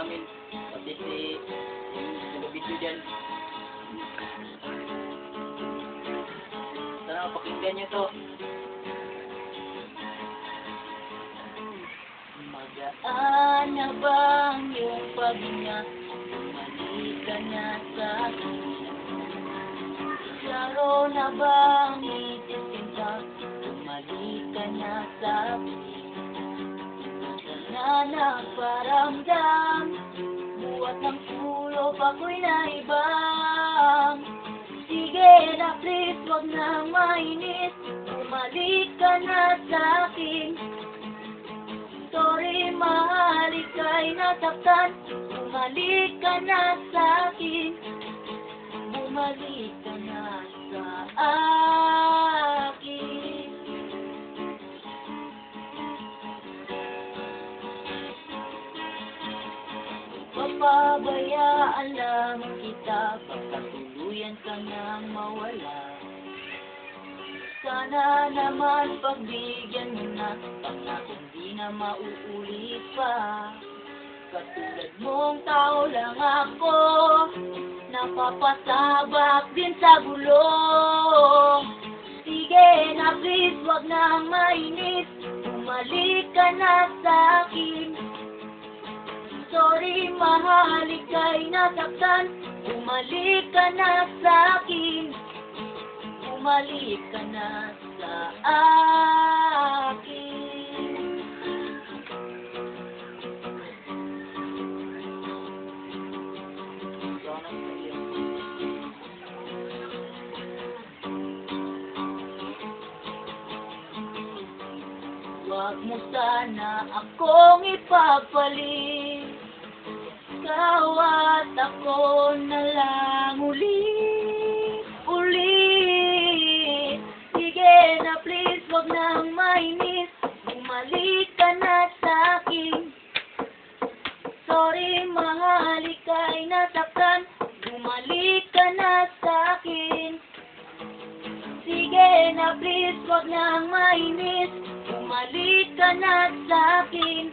namin. Pati yung television dyan. Sana pakinggan nyo to. Magaan na bang iyong paghinga? Bumalik ka na sa akin. Klaro na bang itisin ka? Bumalik ka na sa akin. Sana nagparamdam, buhat ng ulo ako'y naibang. Sige na please, wag na mainis. Bumalik ka na sa akin. Sorry, mahal, ika'y nasaktan. Bumalik ka na sa akin. Bumalik ka na sa akin. Papabayaan lang kita, pagkatuluyan ka nang mawala. Sana naman pagbigyan mo na, pangakong di na mauulit pa. Katulad mong tao lang ako, napapasabak din sa gulo. Sige na please, wag nang mainis. Bumalik ka na sa akin. Sorry, mahal, ika'y nasaktan. Bumalik ka na sa akin. Bumalik ka na sa akin. Huwag mo sana akong ipapalit. Ikaw at ako na lang ulit. Sige na please, wag nang mainis. Bumalik ka na sa akin. Sorry, mahal, ika'y nasaktan. Bumalik ka na sa akin. Sige na please, wag nang mainis. Bumalik ka na sa akin.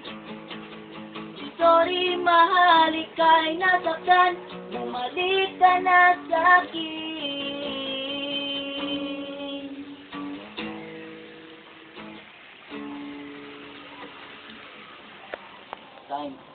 Sorry, mahal, ika'y nasaktan. Bumalik ka na sa akin. Time.